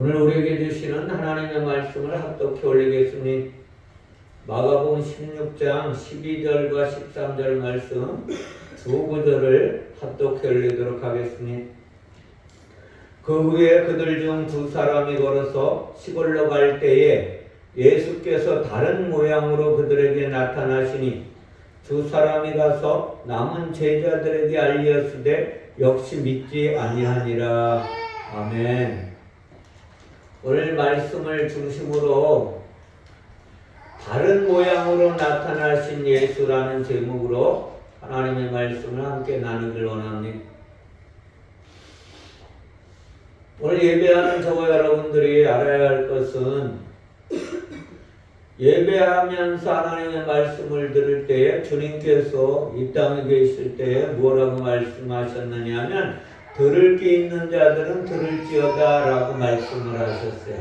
오늘 우리에게 주시는 하나님의 말씀을 합독해 올리겠습니다. 마가복음 16장 12절과 13절 말씀 두 구절을 합독해 올리도록 하겠습니다. 그 후에 그들 중 두 사람이 걸어서 시골로 갈 때에 예수께서 다른 모양으로 그들에게 나타나시니 두 사람이 가서 남은 제자들에게 알리었으되 역시 믿지 아니하니라. 아멘. 오늘 말씀을 중심으로 다른 모양으로 나타나신 예수라는 제목으로 하나님의 말씀을 함께 나누길 원합니다. 오늘 예배하는 저와 여러분들이 알아야 할 것은 예배하면서 하나님의 말씀을 들을 때에 주님께서 이 땅에 계실 때에 뭐라고 말씀하셨느냐 하면 들을 게 있는 자들은 들을지어다 라고 말씀을 하셨어요.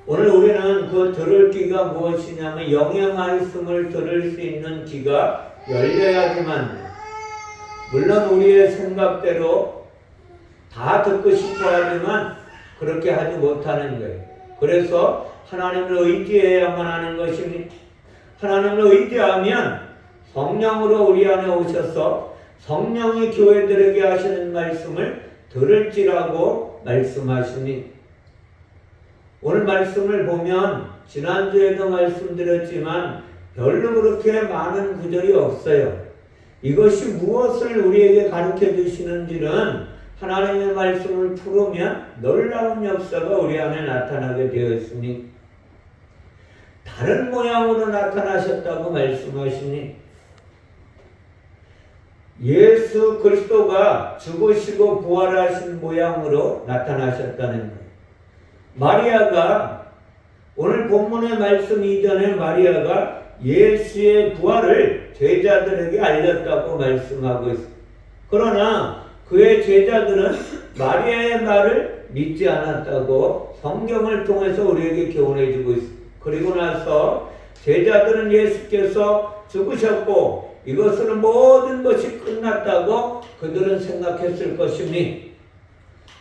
오늘 우리는 그 들을 귀가 무엇이냐면 영의 말씀을 들을 수 있는 귀가 열려야지만, 물론 우리의 생각대로 다 듣고 싶어 하지만 그렇게 하지 못하는 거예요. 그래서 하나님을 의지해야만 하는 것입니다. 하나님을 의지하면 성령으로 우리 안에 오셔서 성령이 교회들에게 하시는 말씀을 들을지라고 말씀하시니, 오늘 말씀을 보면 지난주에도 말씀드렸지만 별로 그렇게 많은 구절이 없어요. 이것이 무엇을 우리에게 가르쳐 주시는지는 하나님의 말씀을 풀으면 놀라운 역사가 우리 안에 나타나게 되어 있으니, 다른 모양으로 나타나셨다고 말씀하시니, 예수 그리스도가 죽으시고 부활하신 모양으로 나타나셨다는 거예요. 마리아가, 오늘 본문의 말씀 이전에 마리아가 예수의 부활을 제자들에게 알렸다고 말씀하고 있습니다. 그러나 그의 제자들은 마리아의 말을 믿지 않았다고 성경을 통해서 우리에게 교훈해 주고 있습니다. 그리고 나서 제자들은 예수께서 죽으셨고 이것으로 모든 것이 끝났다고 그들은 생각했을 것이니,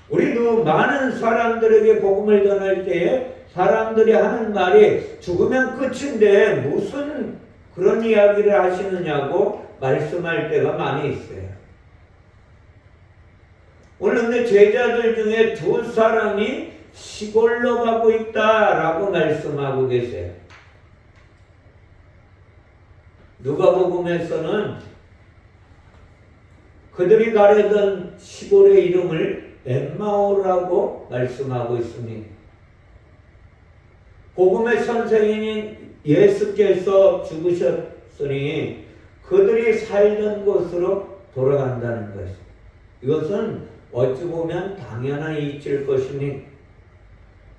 우리도 많은 사람들에게 복음을 전할 때에 사람들이 하는 말이 죽으면 끝인데 무슨 그런 이야기를 하시느냐고 말씀할 때가 많이 있어요. 오늘 근데 제자들 중에 두 사람이 시골로 가고 있다라고 말씀하고 계세요. 누가복음에서는 그들이 가려던 시골의 이름을 엠마오라고 말씀하고 있습니다. 복음의 선생님인 예수께서 죽으셨으니 그들이 살던 곳으로 돌아간다는 것입니다. 이것은 어찌 보면 당연한 이치일 것이니,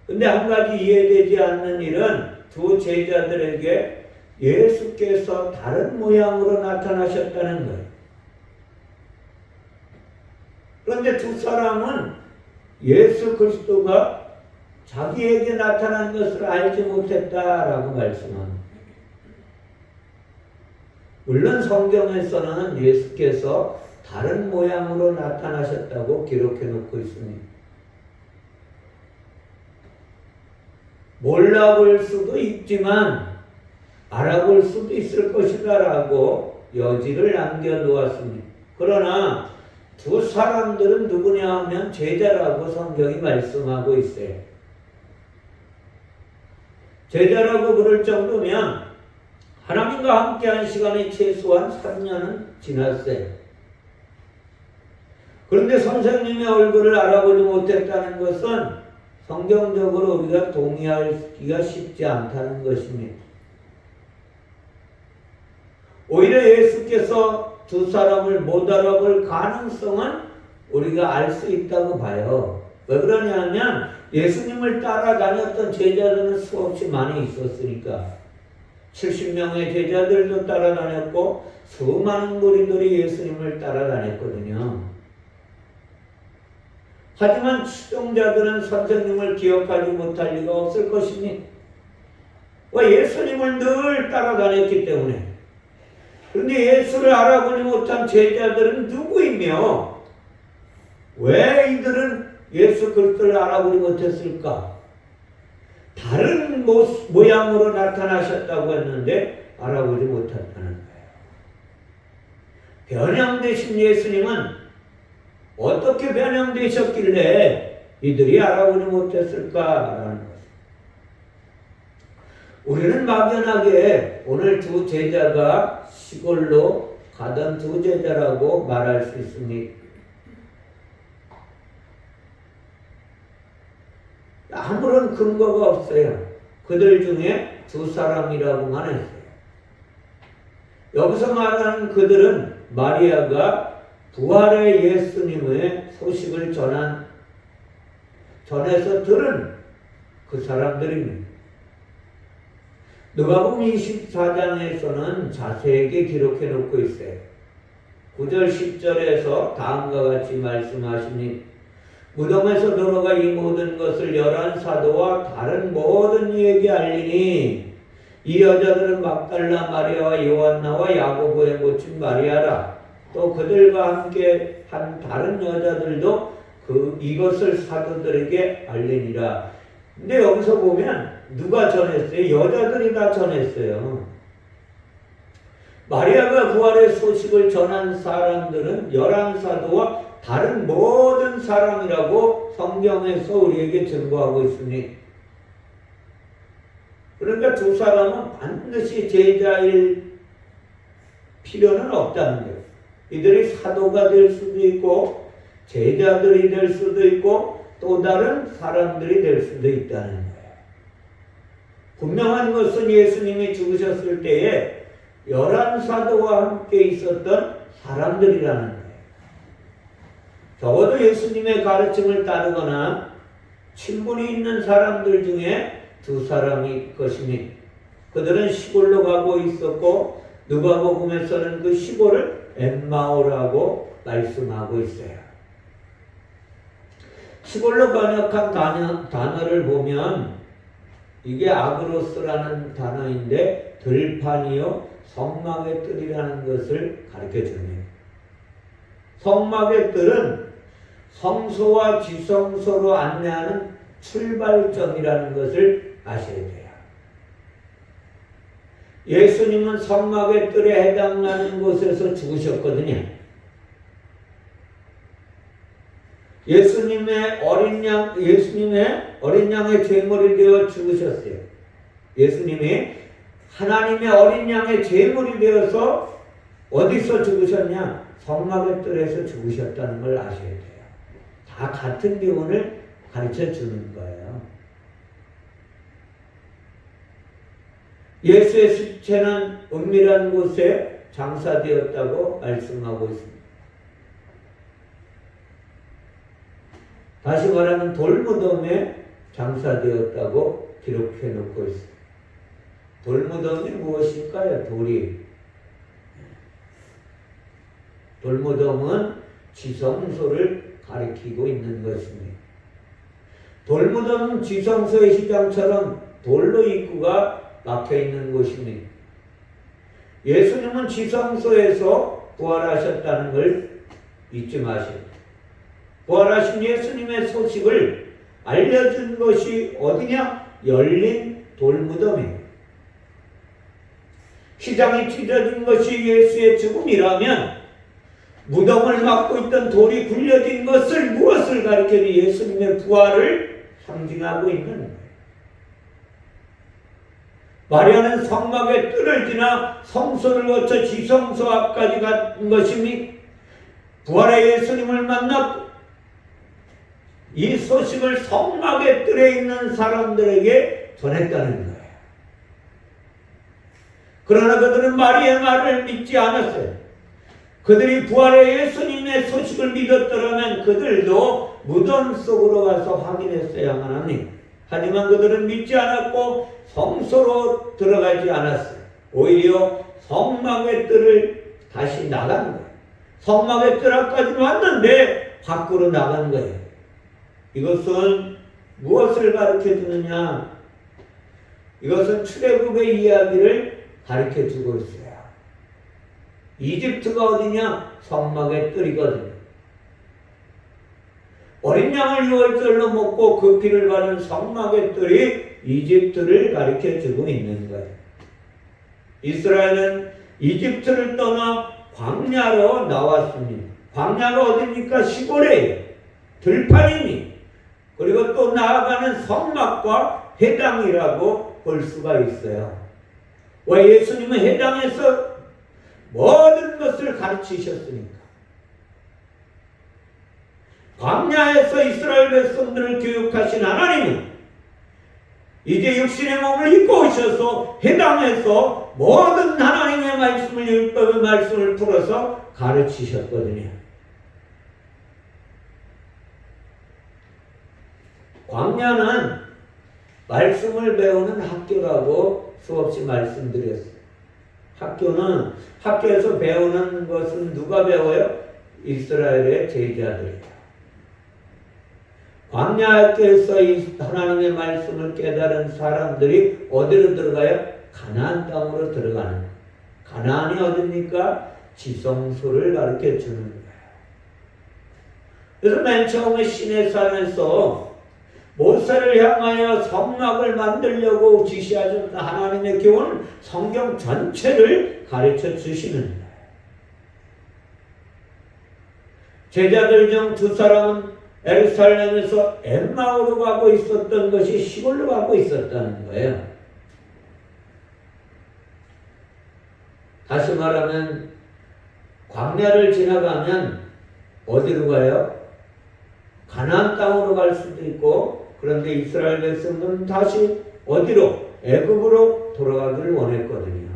근데 한 가지 이해되지 않는 일은 두 제자들에게 예수께서 다른 모양으로 나타나셨다는 거예요. 그런데 두 사람은 예수 그리스도가 자기에게 나타난 것을 알지 못했다라고 말씀합니다. 물론 성경에서는 예수께서 다른 모양으로 나타나셨다고 기록해 놓고 있습니다. 몰라볼 수도 있지만 알아볼 수도 있을 것이다 라고 여지를 남겨놓았습니다. 그러나 두 사람들은 누구냐 하면 제자라고 성경이 말씀하고 있어요. 제자라고 부를 정도면 하나님과 함께한 시간이 최소한 3년은 지났어요. 그런데 선생님의 얼굴을 알아보지 못했다는 것은 성경적으로 우리가 동의하기가 쉽지 않다는 것입니다. 오히려 예수께서 두 사람을 못 알아볼 가능성은 우리가 알 수 있다고 봐요. 왜 그러냐면 예수님을 따라다녔던 제자들은 수없이 많이 있었으니까. 70명의 제자들도 따라다녔고 수많은 무리들이 예수님을 따라다녔거든요. 하지만 추종자들은 선생님을 기억하지 못할 리가 없을 것이니, 왜? 예수님을 늘 따라다녔기 때문에. 그런데 예수를 알아보지 못한 제자들은 누구이며 왜 이들은 예수 그리스도를 알아보지 못했을까? 다른 모양으로 나타나셨다고 했는데 알아보지 못했다는 거예요. 변형되신 예수님은 어떻게 변형되셨길래 이들이 알아보지 못했을까라는 거죠. 우리는 막연하게 오늘 두 제자가 시골로 가던 두 제자라고 말할 수 있습니다. 아무런 근거가 없어요. 그들 중에 두 사람이라고만 했어요. 여기서 말하는 그들은 마리아가 부활의 예수님의 소식을 전해서 들은 그 사람들입니다. 누가복음 24장에서는 자세하게 기록해 놓고 있어요. 9절 10절에서 다음과 같이 말씀하시니 무덤에서 들어가 이 모든 것을 11 사도와 다른 모든 이에게 알리니 이 여자들은 막달라 마리아와 요한나와 야고보의 모친 마리아라. 또 그들과 함께 한 다른 여자들도 이것을 사도들에게 알리니라. 근데 여기서 보면 누가 전했어요? 여자들이 다 전했어요. 마리아가 부활의 소식을 전한 사람들은 11 사도와 다른 모든 사람이라고 성경에서 우리에게 증거하고 있으니, 그러니까 두 사람은 반드시 제자일 필요는 없다는 거예요. 이들이 사도가 될 수도 있고 제자들이 될 수도 있고 또 다른 사람들이 될 수도 있다는 거예요. 분명한 것은 예수님이 죽으셨을 때에 11 사도와 함께 있었던 사람들이라는 거예요. 적어도 예수님의 가르침을 따르거나 친분이 있는 사람들 중에 두 사람이 것이니 그들은 시골로 가고 있었고 누가복음에서는 그 시골을 엠마오라고 말씀하고 있어요. 시골로 번역한 단어를 보면 이게 아그로스라는 단어인데 들판이요 성막의 뜰이라는 것을 가르쳐 줍니다. 성막의 뜰은 성소와 지성소로 안내하는 출발점이라는 것을 아셔야 돼요. 예수님은 성막의 뜰에 해당하는 곳에서 죽으셨거든요. 예수님의 어린 양의 제물이 되어 죽으셨어요. 예수님이 하나님의 어린 양의 제물이 되어서 어디서 죽으셨냐? 성막의 뜰에서 죽으셨다는 걸 아셔야 돼요. 다 같은 교훈을 가르쳐 주는 거예요. 예수의 시체는 은밀한 곳에 장사되었다고 말씀하고 있습니다. 다시 말하면 돌무덤에 장사되었다고 기록해 놓고 있습니다. 돌무덤이 무엇일까요? 돌무덤은 지성소를 가리키고 있는 것입니다. 돌무덤은 지성소의 시장처럼 돌로 입구가 막혀 있는 곳입니다. 예수님은 지성소에서 부활하셨다는 걸 잊지 마세요. 부활하신 예수님의 소식을 알려준 것이 어디냐? 열린 돌무덤이에요. 시장이 찢어진 것이 예수의 죽음이라면 무덤을 막고 있던 돌이 굴려진 것을 무엇을 가리켜니 예수님의 부활을 상징하고 있는 거예요. 마리아는 성막의 뜰을 지나 성소를 거쳐 지성소 앞까지 간 것이니 부활의 예수님을 만났고 이 소식을 성막의 뜰에 있는 사람들에게 전했다는 거예요. 그러나 그들은 마리아의 말을 믿지 않았어요. 그들이 부활의 예수님의 소식을 믿었더라면 그들도 무덤 속으로 가서 확인했어야만 합니다. 하지만 그들은 믿지 않았고 성소로 들어가지 않았어요. 오히려 성막의 뜰을 다시 나간 거예요. 성막의 뜰 앞까지 왔는데 밖으로 나간 거예요. 이것은 무엇을 가르쳐 주느냐? 이것은 출애굽의 이야기를 가르쳐 주고 있어요. 이집트가 어디냐? 성막의 뜰이거든요. 어린 양을 유월절로 먹고 그 피를 바른 성막의 뜰이 이집트를 가리켜 주고 있는 거예요. 이스라엘은 이집트를 떠나 광야로 나왔습니다. 광야가 어디입니까? 시골이에요. 들판이니. 그리고 또 나아가는 성막과 회당이라고 볼 수가 있어요. 왜? 예수님은 회당에서 모든 것을 가르치셨으니까. 광야에서 이스라엘 백성들을 교육하신 하나님은 이제 육신의 몸을 입고 오셔서 회당에서 모든 하나님의 말씀을, 율법의 말씀을 풀어서 가르치셨거든요. 광야는 말씀을 배우는 학교라고 수없이 말씀드렸어요. 학교에서 배우는 것은 누가 배워요? 이스라엘의 제자들이에요. 광야 학교에서 이 하나님의 말씀을 깨달은 사람들이 어디로 들어가요? 가나안 땅으로 들어가는 거예요. 가나안이 어디입니까? 지성소를 가르쳐 주는 거예요. 그래서 맨 처음에 시내산에서 모세를 향하여 성막을 만들려고 지시하셨던 하나님의 교훈은 성경 전체를 가르쳐 주시는 거예요. 제자들 중 두 사람은 예루살렘에서 엠마오로 가고 있었던 것이 시골로 가고 있었다는 거예요. 다시 말하면 광야를 지나가면 어디로 가요? 가나안 땅으로 갈 수도 있고, 그런데 이스라엘 백성들은 다시 어디로? 애굽으로 돌아가기를 원했거든요.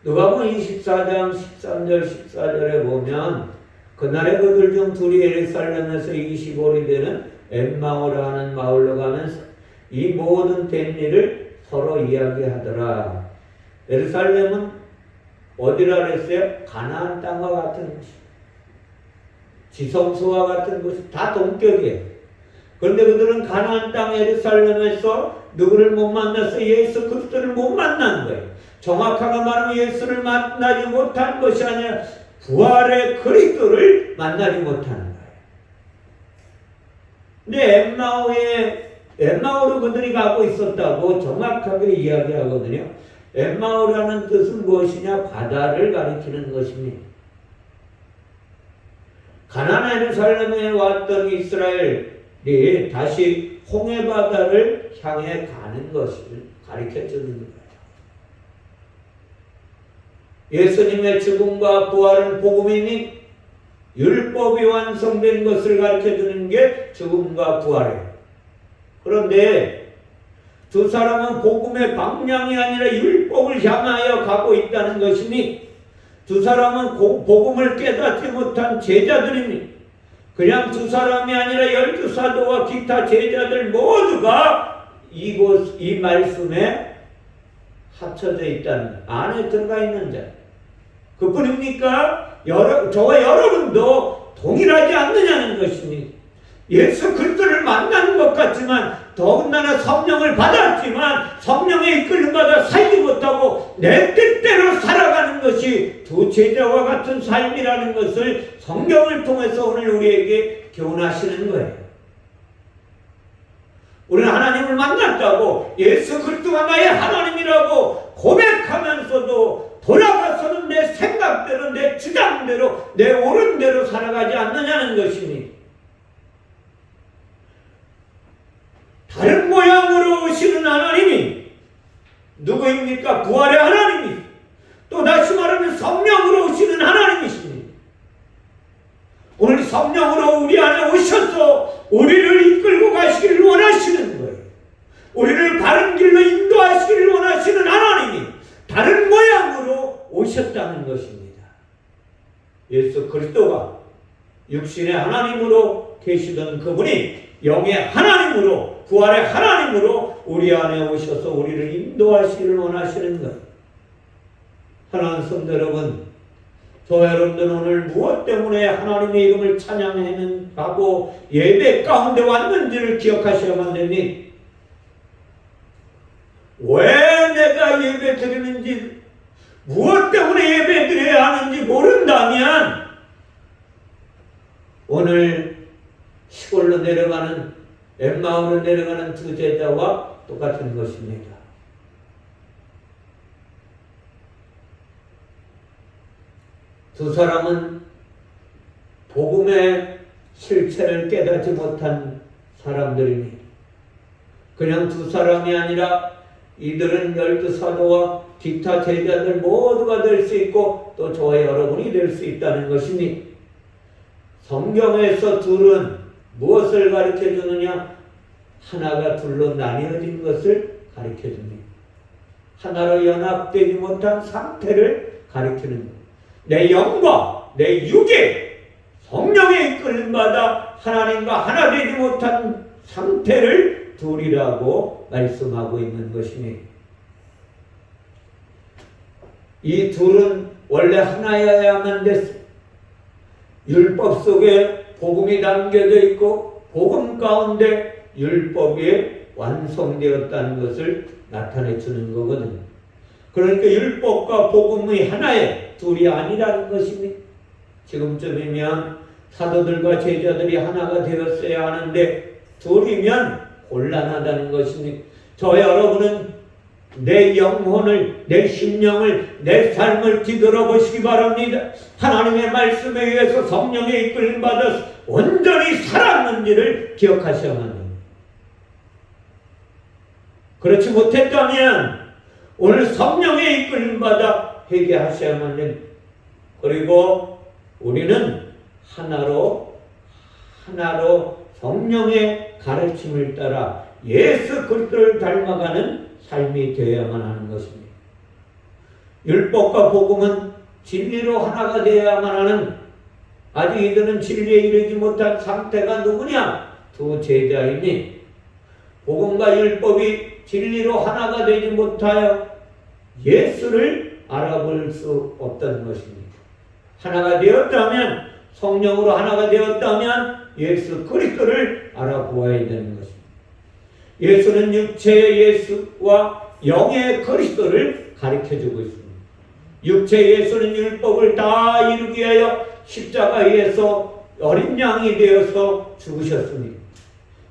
누가복음 24장 13절 14절에 보면 그날에 그들 중 둘이 예루살렘에서 25里되는 엠마오라 하는 마을로 가면서 이 모든 된 일을 서로 이야기하더라. 예루살렘은 어디라 그랬어요? 가나안 땅과 같은 곳이, 지성소와 같은 곳이 다 동격이에요. 그런데 그들은 가나안 땅 예루살렘에서 누구를 못 만나서 예수 그리스도를 못 만난 거예요. 정확하게 말하면 예수를 만나지 못한 것이 아니라 부활의 그리스도를 만나지 못하는 거예요. 근데 엠마오로 그들이 가고 있었다고 정확하게 이야기하거든요. 엠마오라는 뜻은 무엇이냐? 바다를 가리키는 것입니다. 가나안 예루살렘에 왔던 이스라엘이 다시 홍해바다를 향해 가는 것을 가리켜주는 거예요. 예수님의 죽음과 부활은 복음이니 율법이 완성된 것을 가르쳐주는 게 죽음과 부활이에요. 그런데 두 사람은 복음의 방향이 아니라 율법을 향하여 가고 있다는 것이니 두 사람은 복음을 깨닫지 못한 제자들입니다. 그냥 두 사람이 아니라 12사도와 기타 제자들 모두가 이 말씀에 합쳐져 있다는, 안에 들어가 있는 자. 그뿐입니까? 저와 여러분도 동일하지 않느냐는 것입니다. 예수 그리스도를 만난 것 같지만 더군다나 성령을 받았지만 성령의 이끌림 받아 살지 못하고 내 뜻대로 살아가는 것이 두 제자와 같은 삶이라는 것을 성경을 통해서 오늘 우리에게 교훈하시는 거예요. 우리는 하나님을 만났다고 예수 그리스도가 나의 하나님이라고 고백하면서도 돌아가서는 내 생각대로, 내 주장대로, 내 옳은 대로 살아가지 않느냐는 것입니다. 다른 모양으로 오시는 하나님이 누구입니까? 부활의 하나님이, 또 다시 말하면 성령으로 오시는 하나님이십니다. 오늘 성령으로 우리 안에 오셔서 우리를 이끌고 가시기를 원하시는 거예요. 우리를 바른 길로 인도하시기를 원하시는 하나님이 다른 모양으로 오셨다는 것입니다. 예수 그리스도가 육신의 하나님으로 계시던 그분이 영의 하나님으로, 부활의 하나님으로 우리 안에 오셔서 우리를 인도하시기를 원하시는 것. 하나님 성도 여러분, 저 여러분들은 오늘 무엇 때문에 하나님의 이름을 찬양하고 예배 가운데 왔는지를 기억하셔야만 됩니다. 왜 내가 예배 드리는지, 무엇 때문에 예배 드려야 하는지 모른다면 오늘 시골로 내려가는 엠마오로 내려가는 두 제자와 똑같은 것입니다. 두 사람은 복음의 실체를 깨닫지 못한 사람들입니다. 그냥 두 사람이 아니라 이들은 12사도와 기타 제자들 모두가 될 수 있고 또 저와 여러분이 될 수 있다는 것이니 성경에서 둘은 무엇을 가르쳐 주느냐? 하나가 둘로 나뉘어진 것을 가르쳐 줍니다. 하나로 연합되지 못한 상태를 가르치는 것. 내 영과 내 육이 성령의 이끌림받아 하나님과 하나 되지 못한 상태를 둘이라고 말씀하고 있는 것이니 이 둘은 원래 하나여야만 됐어요. 율법 속에 복음이 담겨져 있고 복음 가운데 율법이 완성되었다는 것을 나타내 주는 거거든요. 그러니까 율법과 복음이 하나에 둘이 아니라는 것입니다. 지금쯤이면 사도들과 제자들이 하나가 되었어야 하는데 둘이면 곤란하다는 것입니다. 저 여러분은 내 영혼을, 내 심령을, 내 삶을 뒤돌아보시기 바랍니다. 하나님의 말씀에 의해서 성령의 이끌림 받아서 온전히 살았는지를 기억하셔야만 합니다. 그렇지 못했다면 오늘 성령의 이끌림 받아 회개하셔야만 됩니다. 그리고 우리는 하나로 성령의 가르침을 따라 예수 그리스도를 닮아가는 삶이 되어야만 하는 것입니다. 율법과 복음은 진리로 하나가 되어야만 하는, 아직 이들은 진리에 이르지 못한 상태가 누구냐? 두 제자이니 복음과 율법이 진리로 하나가 되지 못하여 예수를 알아볼 수 없다는 것입니다. 하나가 되었다면, 성령으로 하나가 되었다면 예수 그리스도를 알아보아야 되는 것입니다. 예수는 육체의 예수와 영의 그리스도를 가르쳐주고 있습니다. 육체의 예수는 율법을 다 이루기 위하여 십자가에서 어린 양이 되어서 죽으셨습니다.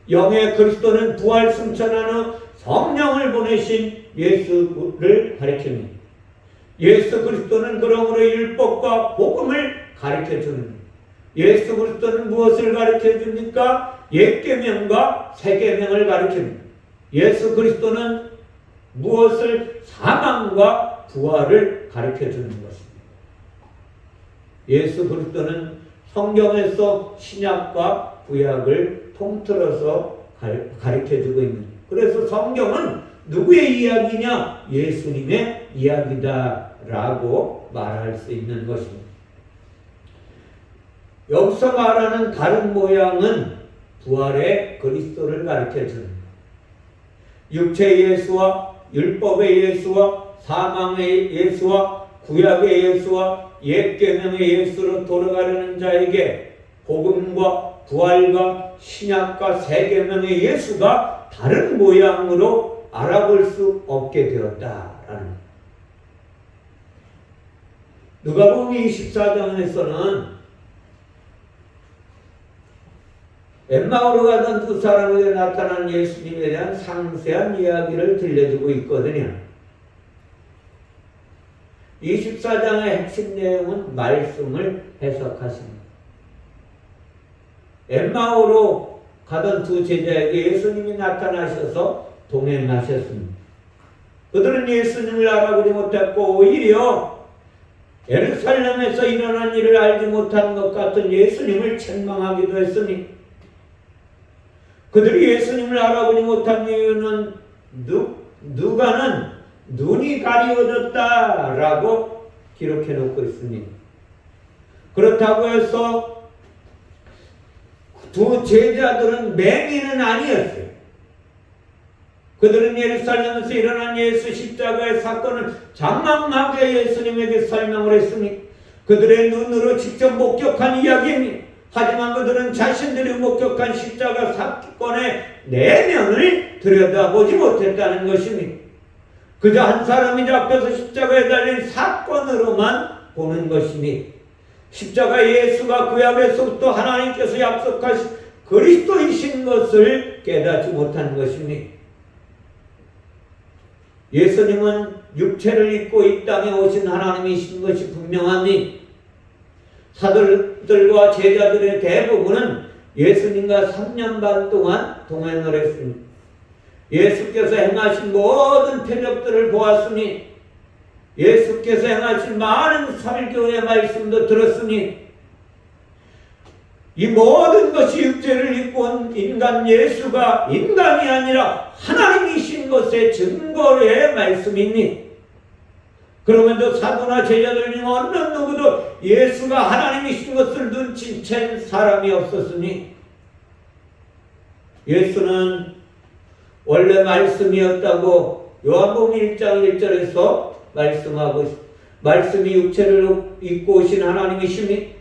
영의 그리스도는 부활 승천한 후 성령을 보내신 예수를 가르칩니다. 예수 그리스도는 그러므로 율법과 복음을 가르쳐줍니다. 예수 그리스도는 무엇을 가르쳐줍니까? 옛 계명과 새 계명을 가르칩니다. 예수 그리스도는 무엇을? 사망과 부활을 가르쳐주는 것입니다. 예수 그리스도는 성경에서 신약과 구약을 통틀어서 가르쳐주고 있는, 그래서 성경은 누구의 이야기냐? 예수님의 이야기다라고 말할 수 있는 것입니다. 여기서 말하는 다른 모양은 부활의 그리스도를 가르쳐줍니다. 육체의 예수와 율법의 예수와 사망의 예수와 구약의 예수와 옛 계명의 예수로 돌아가려는 자에게 복음과 부활과 신약과 새 계명의 예수가 다른 모양으로 알아볼 수 없게 되었다라는. 누가복음 24장에서는 엠마오로 가던 두 사람에게 나타난 예수님에 대한 상세한 이야기를 들려주고 있거든요. 24장의 핵심 내용은 말씀을 해석하십니다. 엠마오로 가던 두 제자에게 예수님이 나타나셔서 동행하셨습니다. 그들은 예수님을 알아보지 못했고 오히려 예루살렘에서 일어난 일을 알지 못한 것 같은 예수님을 책망하기도 했으니, 그들이 예수님을 알아보지 못한 이유는 누가는 눈이 가리워졌다라고 기록해 놓고 있습니다. 그렇다고 해서 두 제자들은 맹인은 아니었어요. 그들은 예루살렘에서 일어난 예수 십자가의 사건을 장막하게 예수님에게 설명을 했으니 그들의 눈으로 직접 목격한 이야기입니다. 하지만 그들은 자신들이 목격한 십자가 사건의 내면을 들여다보지 못했다는 것입니다. 그저 한 사람이 잡혀서 십자가에 달린 사건으로만 보는 것이니 십자가 예수가 구약에서부터 하나님께서 약속하신 그리스도이신 것을 깨닫지 못한 것입니다. 예수님은 육체를 입고 이 땅에 오신 하나님이신 것이 분명합니다. 사도들과 제자들의 대부분은 예수님과 3년 반 동안 동행을 했습니다. 예수께서 행하신 모든 표적들을 보았으니 예수께서 행하신 많은 설교의 말씀도 들었으니 이 모든 것이 육체를 입고 온 인간 예수가 인간이 아니라 하나님이신 것의 증거의 말씀이니 그러면서 사도나 제자들 중 어느 누구도 예수가 하나님이신 것을 눈치챈 사람이 없었으니 예수는 원래 말씀이었다고 요한복음 1장 1절에서 말씀하고 말씀이 육체를 입고 오신 하나님이시니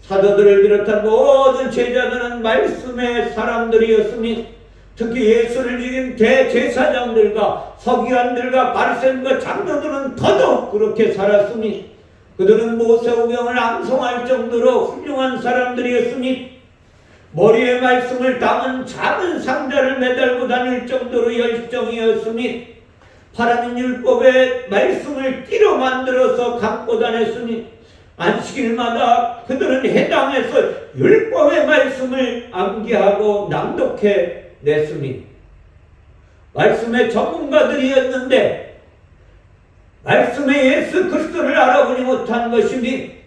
사도들을 비롯한 모든 제자들은 말씀의 사람들이었으니 특히 예수를 죽인 대제사장들과 서기관들과 바리새인과 장로들은 더더욱 그렇게 살았으니 그들은 모세오경을 암송할 정도로 훌륭한 사람들이었으니 머리에 말씀을 담은 작은 상자를 매달고 다닐 정도로 열정이었으니 하나님 율법의 말씀을 띠로 만들어서 갖고 다녔으니 안식일마다 그들은 해당해서 율법의 말씀을 암기하고 낭독해 냈으니 말씀의 전문가들이었는데 말씀의 예수 그리스도를 알아보지 못한 것이니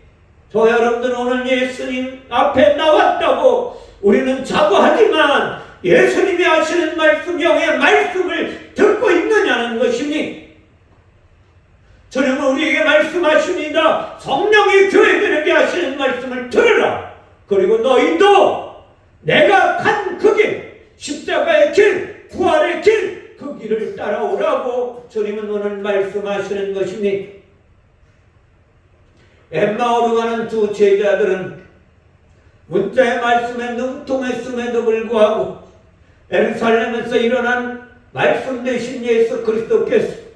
저 여러분들은 오늘 예수님 앞에 나왔다고 우리는 자부하지만 예수님이 하시는 말씀 영의 말씀을 듣고 있느냐는 것이니 주님은 우리에게 말씀하십니다. 성령이 교회들에게 하시는 말씀을 들으라. 그리고 너희도 내가 간 그 길, 십자가의 길, 부활의 길, 그 길을 따라오라고 주님은 오늘 말씀하시는 것이니 엠마오로 가는 두 제자들은 문자의 말씀에 능통했음에도 불구하고 예루살렘에서 일어난 말씀 되신 예수 그리스도께서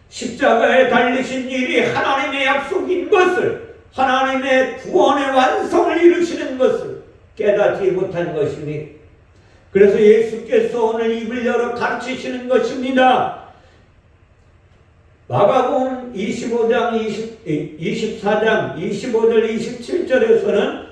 십자가에 달리신 일이 하나님의 약속인 것을 하나님의 구원의 완성을 이루시는 것을 깨닫지 못한 것이니 그래서 예수께서 오늘 입을 열어 가르치시는 것입니다. 마가복음 24장 25절 27절에서는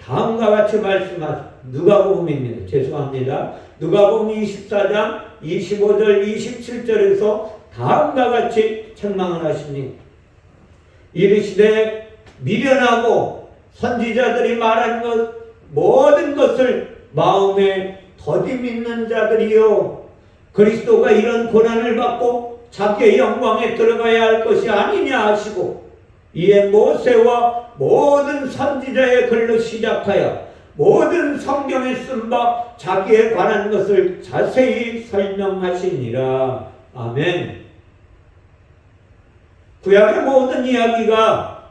다음과 같이 말씀하십니다. 누가복음입니다. 죄송합니다. 누가복음 24장 25절 27절에서 다음과 같이 책망을 하시니 이르시되 미련하고 선지자들이 말한 것 모든 것을 마음에 더디 믿는 자들이요 그리스도가 이런 고난을 받고 자기의 영광에 들어가야 할 것이 아니냐 하시고 이에 모세와 모든 선지자의 글로 시작하여 모든 성경에 쓴 바 자기에 관한 것을 자세히 설명하시니라. 아멘. 구약의 모든 이야기가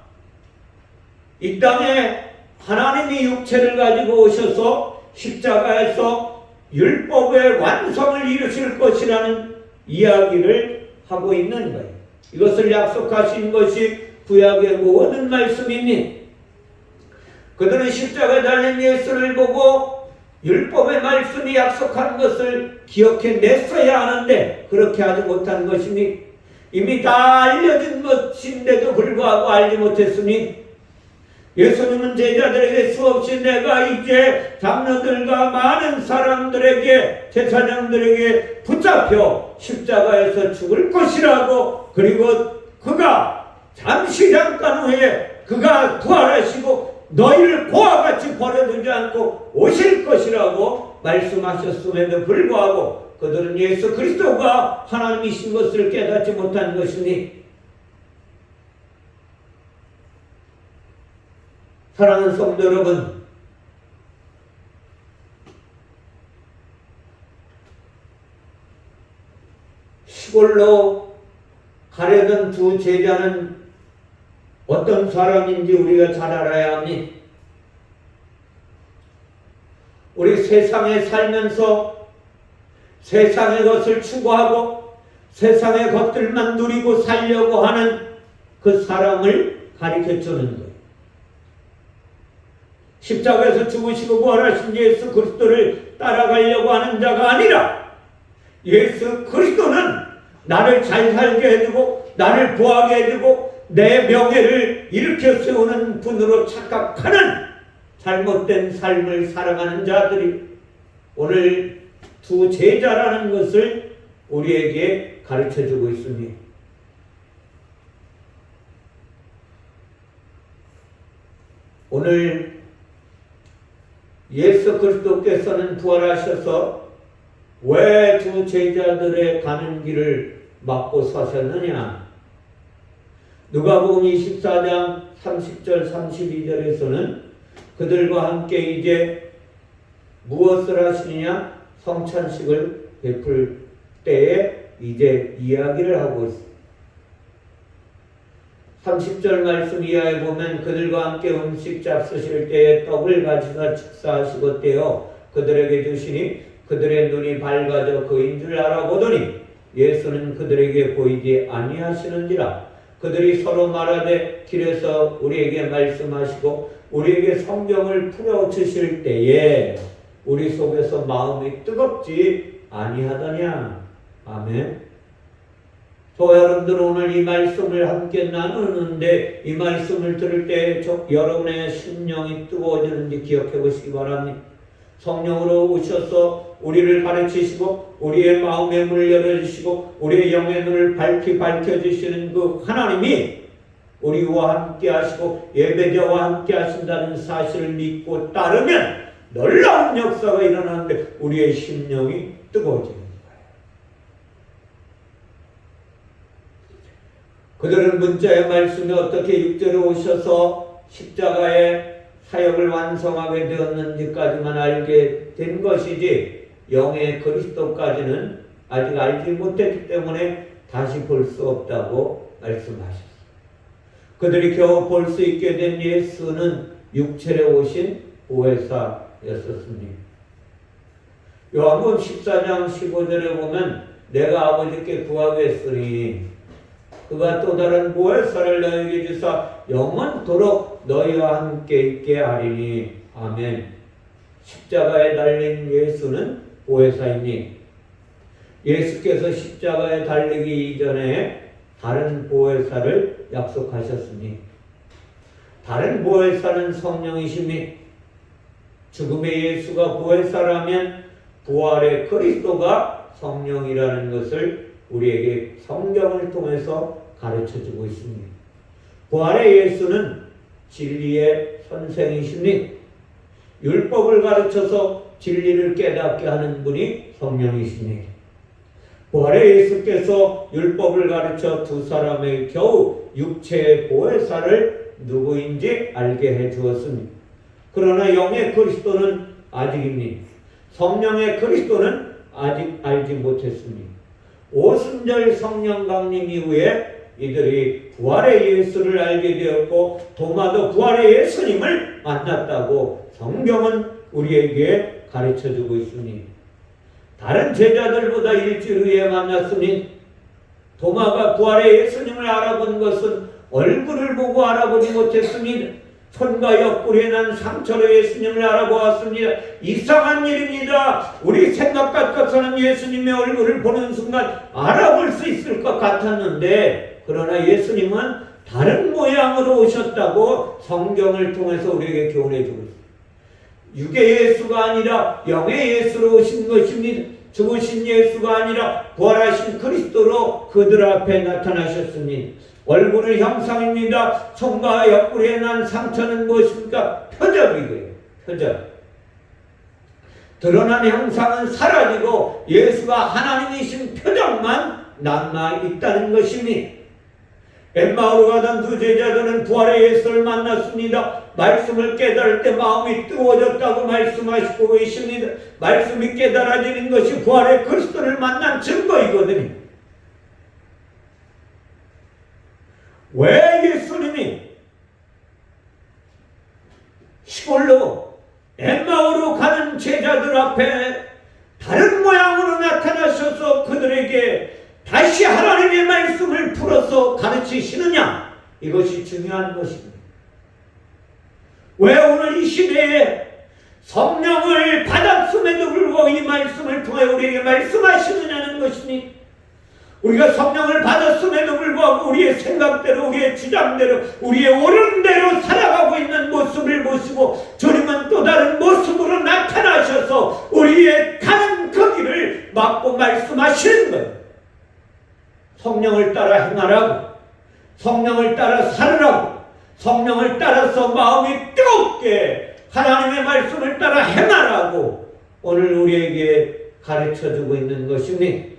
이 땅에 하나님이 육체를 가지고 오셔서 십자가에서 율법의 완성을 이루실 것이라는 이야기를 하고 있는 거예요. 이것을 약속하신 것이 구약의 모든 말씀이니 그들은 십자가에 달린 예수를 보고 율법의 말씀이 약속한 것을 기억해냈어야 하는데 그렇게 하지 못한 것이니 이미 다 알려진 것인데도 불구하고 알지 못했으니 예수님은 제자들에게 수없이 내가 이제 장로들과 많은 사람들에게 제사장들에게 붙잡혀 십자가에서 죽을 것이라고 그리고 그가 잠깐 후에 그가 부활하시고 너희를 고와 같이 버려두지 않고 오실 것이라고 말씀하셨음에도 불구하고 그들은 예수 그리스도가 하나님이신 것을 깨닫지 못한 것이니 사랑하는 성도 여러분, 시골로 가려던 두 제자는 어떤 사람인지 우리가 잘 알아야 합니다. 우리 세상에 살면서 세상의 것을 추구하고 세상의 것들만 누리고 살려고 하는 그 사람을 가르쳐 주는 거예요. 십자가에서 죽으시고 부활하신 예수 그리스도를 따라가려고 하는 자가 아니라 예수 그리스도는 나를 잘 살게 해주고 나를 부하게 해주고 내 명예를 일으켜 세우는 분으로 착각하는 잘못된 삶을 살아가는 자들이 오늘 두 제자라는 것을 우리에게 가르쳐주고 있습니다. 오늘 예수 그리스도께서는 부활하셔서 왜 두 제자들의 가는 길을 막고 서셨느냐? 누가복음 24장 30절 32절에서는 그들과 함께 이제 무엇을 하시느냐? 성찬식을 베풀 때에 이제 이야기를 하고 있습니다. 30절 말씀 이하에 보면 그들과 함께 음식 잡수실 때에 떡을 가지사 축사하시고 떼어 그들에게 주시니 그들의 눈이 밝아져 그인 줄 알아보더니 예수는 그들에게 보이지 아니하시는지라. 그들이 서로 말하되 길에서 우리에게 말씀하시고 우리에게 성경을 풀어주실 때에 우리 속에서 마음이 뜨겁지 아니하더냐. 아멘. 저 여러분들 오늘 이 말씀을 함께 나누는데 이 말씀을 들을 때 여러분의 심령이 뜨거워지는지 기억해 보시기 바랍니다. 성령으로 오셔서 우리를 가르치시고 우리의 마음의 문을 열어주시고 우리의 영의 눈을 밝혀주시는 그 하나님이 우리와 함께 하시고 예배자와 함께 하신다는 사실을 믿고 따르면 놀라운 역사가 일어나는데 우리의 심령이 뜨거워집니다. 그들은 문자의 말씀이 어떻게 6절에 오셔서 십자가의 사역을 완성하게 되었는지까지만 알게 된 것이지 영의 그리스도까지는 아직 알지 못했기 때문에 다시 볼 수 없다고 말씀하셨습니다. 그들이 겨우 볼 수 있게 된 예수는 육체에 오신 보혜사였었습니다. 요한복음 14장 15절에 보면 내가 아버지께 구하겠으니 그가 또 다른 보혜사를 너희에게 주사 영원토록 너희와 함께 있게 하리니. 아멘. 십자가에 달린 예수는 보혜사이니 예수께서 십자가에 달리기 이전에 다른 보혜사를 약속하셨으니 다른 보혜사는 성령이시니 죽음의 예수가 보혜사라면 부활의 그리스도가 성령이라는 것을 우리에게 성경을 통해서 가르쳐주고 있습니다. 부활의 예수는 진리의 선생이십니다. 율법을 가르쳐서 진리를 깨닫게 하는 분이 성령이십니다. 부활의 예수께서 율법을 가르쳐 두 사람의 겨우 육체의 보혜사를 누구인지 알게 해주었습니다. 그러나 영의 그리스도는 아직입니다. 성령의 그리스도는 아직 알지 못했습니다. 오순절 성령 강림 이후에 이들이 부활의 예수를 알게 되었고 도마도 부활의 예수님을 만났다고 성경은 우리에게 가르쳐주고 있으니 다른 제자들보다 일주일 후에 만났으니 도마가 부활의 예수님을 알아본 것은 얼굴을 보고 알아보지 못했습니다. 손과 옆구리에 난 상처로 예수님을 알아보았습니다. 이상한 일입니다. 우리 생각 같아서는 예수님의 얼굴을 보는 순간 알아볼 수 있을 것 같았는데 그러나 예수님은 다른 모양으로 오셨다고 성경을 통해서 우리에게 교훈해 주고 있습니다. 육의 예수가 아니라 영의 예수로 오신 것입니다. 죽으신 예수가 아니라 부활하신 그리스도로 그들 앞에 나타나셨습니다. 얼굴의 형상입니다. 손과 옆구리에 난 상처는 무엇입니까? 표적이고요. 표적. 드러난 형상은 사라지고 예수가 하나님이신 표적만 남아 있다는 것입니다. 엠마오로 가던 두 제자들은 부활의 예수를 만났습니다. 말씀을 깨달을 때 마음이 뜨거워졌다고 말씀하시고 계십니다. 말씀이 깨달아지는 것이 부활의 그리스도를 만난 증거이거든요. 왜 예수님이 시골로 엠마오로 가는 제자들 앞에 다른 모양으로 나타나셔서 그들에게 다시 하나님의 말씀을 풀어서 가르치시느냐? 이것이 중요한 것입니다. 왜 오늘 이 시대에 성령을 받았음에도 불구하고 이 말씀을 통해 우리에게 말씀하시느냐는 것이니, 우리가 성령을 받았음에도 불구하고 우리의 생각대로, 우리의 주장대로, 우리의 옳은대로 살아가고 있는 모습을 보시고 주님은 또 다른 모습으로 나타나셔서 우리의 가는 그 길을 막고 말씀하시는 거예요. 성령을 따라 행하라고, 성령을 따라 살으라고, 성령을 따라서 마음이 뜨겁게 하나님의 말씀을 따라 행하라고 오늘 우리에게 가르쳐주고 있는 것이니,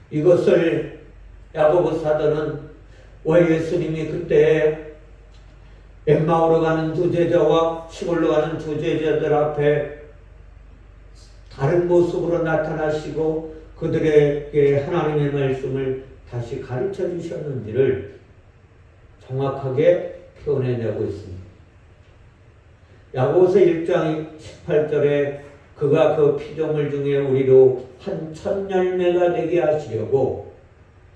이것을 야고보 사도는 왜 예수님이 그때 엠마오로 가는 두 제자와 시골로 가는 두 제자들 앞에 다른 모습으로 나타나시고 그들에게 하나님의 말씀을 다시 가르쳐 주셨는지를 정확하게 표현해내고 있습니다. 야고보서 1장 18절에 그가 그 피조물 중에 우리로 한 첫 열매가 되게 하시려고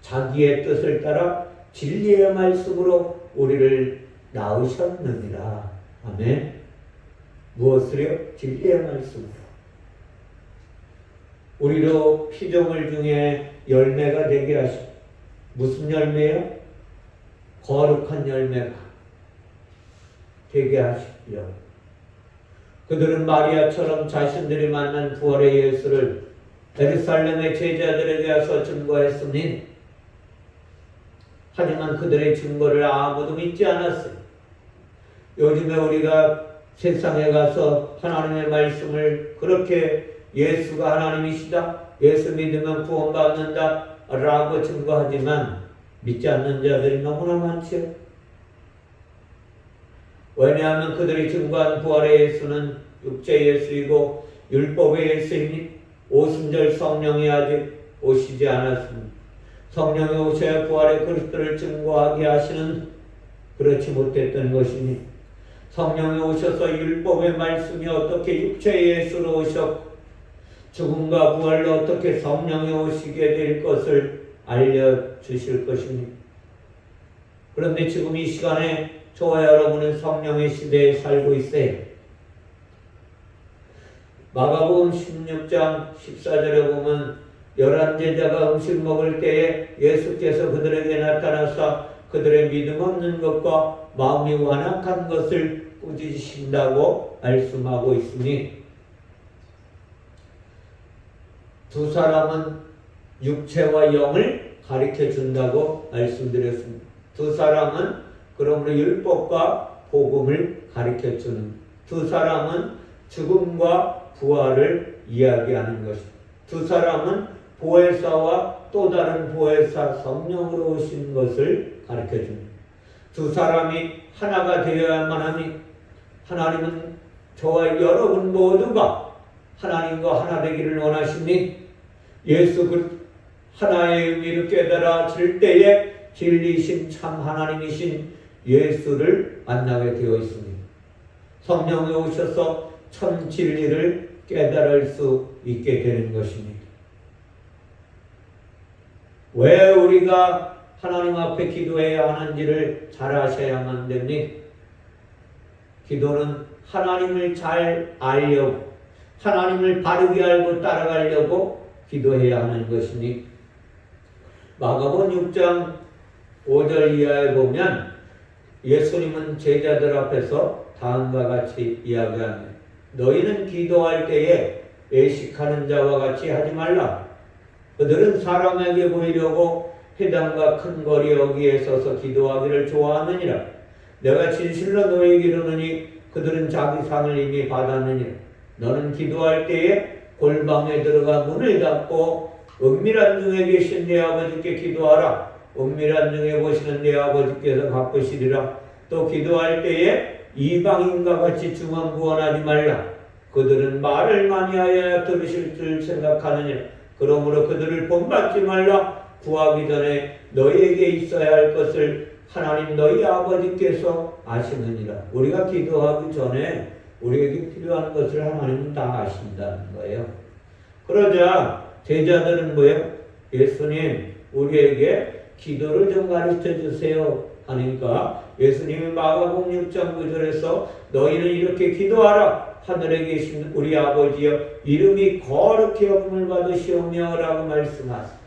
자기의 뜻을 따라 진리의 말씀으로 우리를 낳으셨느니라. 아멘. 무엇을요? 진리의 말씀으로. 우리로 피조물 중에 열매가 되게 하시고, 무슨 열매요? 거룩한 열매가 되게 하시려. 그들은 마리아처럼 자신들이 만난 부활의 예수를 예루살렘의 제자들에게 가서 증거했으니, 하지만 그들의 증거를 아무도 믿지 않았어요. 요즘에 우리가 세상에 가서 하나님의 말씀을 그렇게 예수가 하나님이시다, 예수 믿으면 구원받는다 라고 증거하지만 믿지 않는 자들이 너무나 많지요. 왜냐하면 그들이 증거한 부활의 예수는 육체 예수이고 율법의 예수이니 오순절 성령이 아직 오시지 않았습니다. 성령이 오셔야 부활의 그리스도를 증거하게 하시는, 그렇지 못했던 것이니, 성령이 오셔서 율법의 말씀이 어떻게 육체 예수로 오셨고 죽음과 부활로 어떻게 성령이 오시게 될 것을 알려주실 것입니다. 그런데 지금 이 시간에 저와 여러분은 성령의 시대에 살고 있어요. 마가복음 16장 14절에 보면 11제자가 음식 먹을 때에 예수께서 그들에게 나타나사 그들의 믿음 없는 것과 마음이 완악한 것을 꾸짖으신다고 말씀하고 있으니, 두 사람은 육체와 영을 가르쳐 준다고 말씀드렸습니다. 두 사람은 그러므로 율법과 복음을 가르쳐 주는, 두 사람은 죽음과 부활을 이야기하는 것입니다. 두 사람은 보혜사와 또 다른 보혜사 성령으로 오신 것을 가르쳐 줍니다. 두 사람이 하나가 되어야만 하니, 하나님은 저와 여러분 모두가 하나님과 하나 되기를 원하시니, 예수 그 하나의 의미를 깨달아질 때에 진리신 참 하나님이신 예수를 만나게 되어 있습니다. 성령이 오셔서 참 진리를 깨달을 수 있게 되는 것입니다. 왜 우리가 하나님 앞에 기도해야 하는지를 잘 아셔야만 됩니다. 기도는 하나님을 잘 알려고, 하나님을 바르게 알고 따라가려고 기도해야 하는 것이니, 마가복음 6장 5절 이하에 보면 예수님은 제자들 앞에서 다음과 같이 이야기합니다. 너희는 기도할 때에 외식하는 자와 같이 하지 말라. 그들은 사람에게 보이려고 회당과 큰 거리 여기에 서서 기도하기를 좋아하느니라. 내가 진실로 너희에게 이르노니 그들은 자기 상을 이미 받았느니라. 너는 기도할 때에 골방에 들어가 문을 닫고 은밀한 중에 계신 내 아버지께 기도하라. 은밀한 중에 보시는 내 아버지께서 갚으시리라. 또 기도할 때에 이방인과 같이 중언부언하지 말라. 그들은 말을 많이 하여야 들으실 줄 생각하느니라. 그러므로 그들을 본받지 말라. 구하기 전에 너희에게 있어야 할 것을 하나님 너희 아버지께서 아시느니라. 우리가 기도하기 전에 우리에게 필요한 것을 하나님은 다 아신다는 거예요. 그러자 제자들은 뭐예요? 예수님, 우리에게 기도를 좀 가르쳐 주세요 하니까 예수님이 마가복음 6장 9절에서 너희는 이렇게 기도하라. 하늘에 계신 우리 아버지여 이름이 거룩히 여김을 받으시오며 라고 말씀하십니다.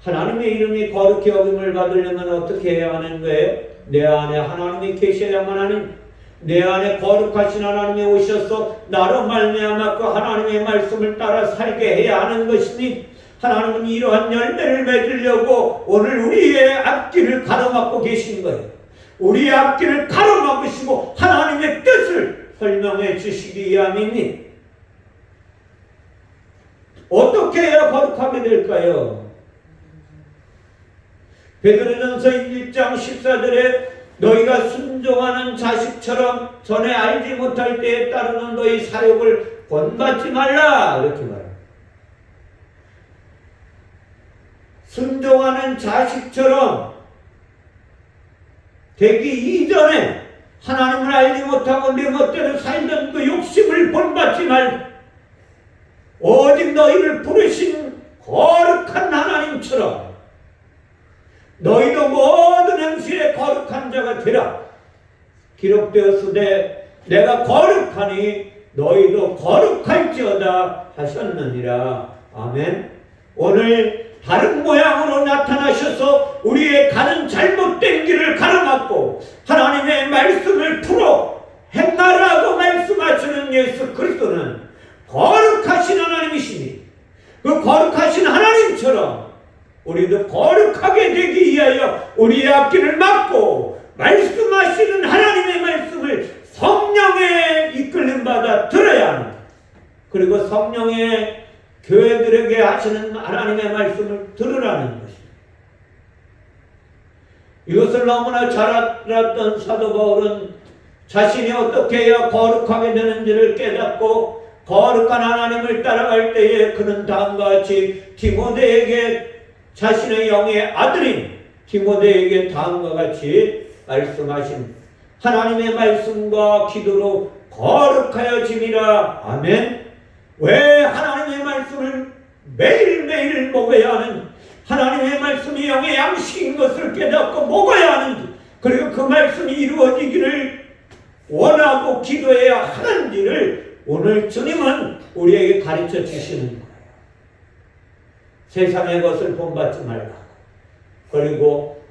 하나님의 이름이 거룩히 여김을 받으려면 어떻게 해야 하는 거예요? 내 안에 하나님이 계셔야만 하는, 내 안에 거룩하신 하나님이 오셔서 나로 말미암아 그 하나님의 말씀을 따라 살게 해야 하는 것이니, 하나님은 이러한 열매를 맺으려고 오늘 우리의 앞길을 가로막고 계신 거예요. 우리의 앞길을 가로막으시고 하나님의 뜻을 설명해 주시기 위함이니 어떻게 해야 거룩하게 될까요? 베드로전서 1장 14절에 너희가 순종하는 자식처럼 전에 알지 못할 때에 따르는 너희 사욕을 본받지 말라 이렇게 말합니다. 순종하는 자식처럼 되기 이전에 하나님을 알지 못하고 내 멋대로 살던 그 욕심을 본받지 말고 오직 너희를 부르신 거룩한 하나님처럼 너희도 모든 행실에 거룩한 자가 되라. 기록되었으되 내가 거룩하니 너희도 거룩할지어다 하셨느니라. 아멘. 오늘 다른 모양으로 나타나셔서 우리의 가는 잘못된 길을 가로막고 하나님의 말씀을 풀어 행하라고 말씀하시는 예수 그리스도는 거룩하신 하나님이시니 그 거룩하신 하나님처럼 우리도 거룩하게 되기 위하여 우리의 앞길을 막고 말씀하시는 하나님의 말씀을 성령의 이끌림 받아 들어야 하는, 그리고 성령의 교회들에게 하시는 하나님의 말씀을 들으라는 것입니다. 이것을 너무나 잘 알았던 사도 바울은 자신이 어떻게 해야 거룩하게 되는지를 깨닫고 거룩한 하나님을 따라갈 때에 그는 다음과 같이 디모데에게 자신의 영의 아들인 디모데에게 다음과 같이 말씀하신 하나님의 말씀과 기도로 거룩하여짐이라. 아멘. 왜 하나님의 말씀을 매일매일 먹어야 하는지, 하나님의 말씀이 영의 양식인 것을 깨닫고 먹어야 하는지, 그리고 그 말씀이 이루어지기를 원하고 기도해야 하는지를 오늘 주님은 우리에게 가르쳐 주시는 거예요. 세상의 것을 본받지 말라. 그리고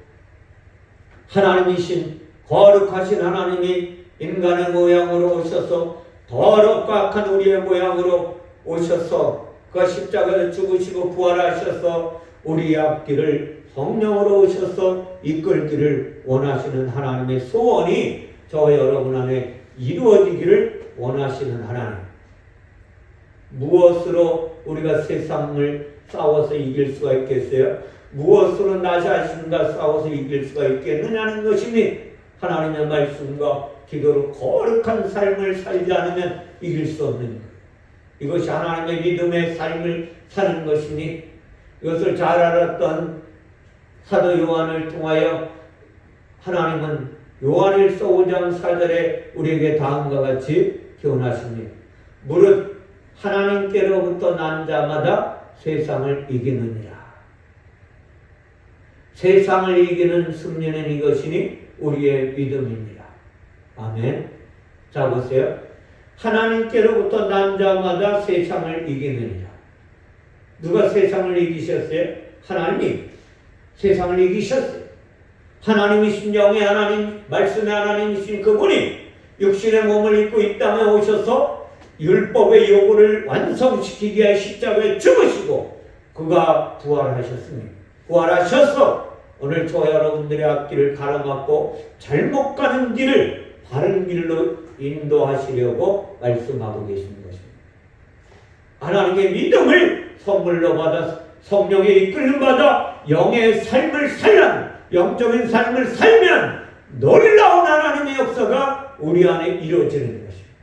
하나님이신 거룩하신 하나님이 인간의 모양으로 오셔서 더럽고 악한 우리의 모양으로 오셔서 그 십자가에 죽으시고 부활하셔서 우리의 앞길을 성령으로 오셔서 이끌기를 원하시는 하나님의 소원이 저와 여러분 안에 이루어지기를 원하시는 하나님. 무엇으로 우리가 세상을 싸워서 이길 수가 있겠어요? 무엇으로 나 자신과 싸워서 이길 수가 있겠느냐는 것이니 하나님의 말씀과 기도로 거룩한 삶을 살지 않으면 이길 수 없는 거예요. 이것이 하나님의 믿음의 삶을 사는 것이니 이것을 잘 알았던 사도 요한을 통하여 하나님은 요한일서 5장 4절에 우리에게 다음과 같이 교훈하십니다. 무릇 하나님께로부터 난 자마다 세상을 이기느니라. 세상을 이기는 승리는 이것이니 우리의 믿음입니다. 아멘. 자 보세요. 하나님께로부터 난 자마다 세상을 이기느니라. 누가 세상을 이기셨어요? 하나님이 세상을 이기셨어요. 하나님이신 영의 하나님, 말씀의 하나님이신 그분이 육신의 몸을 입고 이 땅에 오셔서 율법의 요구를 완성시키기 위해 십자가에 죽으시고 그가 부활하셨습니다. 부활하셔서 오늘 저 여러분들의 앞길을 가로막고 잘못 가는 길을 바른 길로 인도하시려고 말씀하고 계시는 것입니다. 하나님의 믿음을 선물로 받아 성령의 이끌림 받아 영의 삶을 살면, 영적인 삶을 살면 놀라운 하나님의 역사가 우리 안에 이루어지는 것입니다.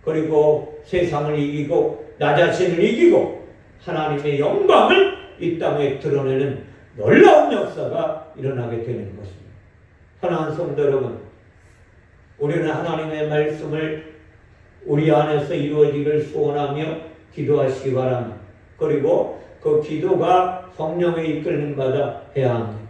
그리고 세상을 이기고 나 자신을 이기고 하나님의 영광을 이 땅에 드러내는 놀라운 역사가 일어나게 되는 것입니다. 사랑하는 성도 여러분, 우리는 하나님의 말씀을 우리 안에서 이루어지기를 소원하며 기도하시기 바랍니다. 그리고 그 기도가 성령의 이끌림 받아 해야 합니다.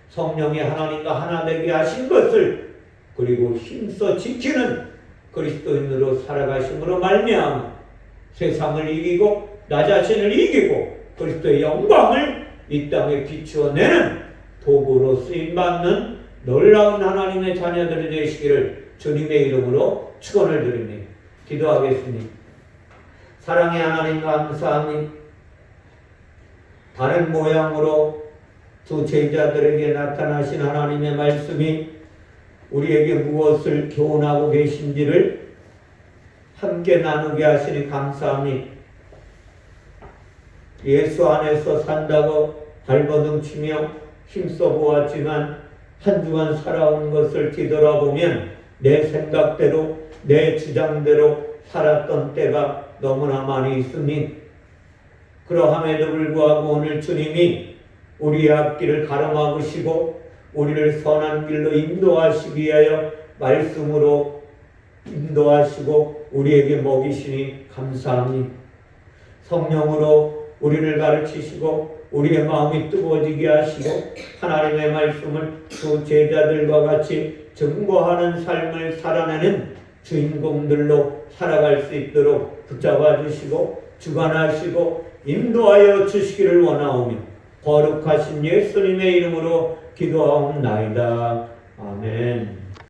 성령이 하나님과 하나 되게 하신 것을 그리고 힘써 지키는 그리스도인으로 살아가심으로 말미암아 세상을 이기고 나 자신을 이기고 그리스도의 영광을 이 땅에 비추어내는 도구로 쓰임받는 놀라운 하나님의 자녀들이 되시기를 주님의 이름으로 축원을 드립니다. 기도하겠습니다. 사랑의 하나님 감사합니다. 다른 모양으로 두 제자들에게 나타나신 하나님의 말씀이 우리에게 무엇을 교훈하고 계신지를 함께 나누게 하시니 감사합니다. 예수 안에서 산다고 발버둥치며 힘써 보았지만 한 주간 살아온 것을 뒤돌아보면 내 생각대로 내 주장대로 살았던 때가 너무나 많이 있으니 그러함에도 불구하고 오늘 주님이 우리의 앞길을 가로막으시고 우리를 선한 길로 인도하시기 위하여 말씀으로 인도하시고 우리에게 먹이시니 감사합니다. 성령으로 우리를 가르치시고 우리의 마음이 뜨거워지게 하시고 하나님의 말씀을 두 제자들과 같이 증거하는 삶을 살아내는 주인공들로 살아갈 수 있도록 붙잡아 주시고 주관하시고 인도하여 주시기를 원하오며 거룩하신 예수님의 이름으로 기도하옵나이다. 아멘.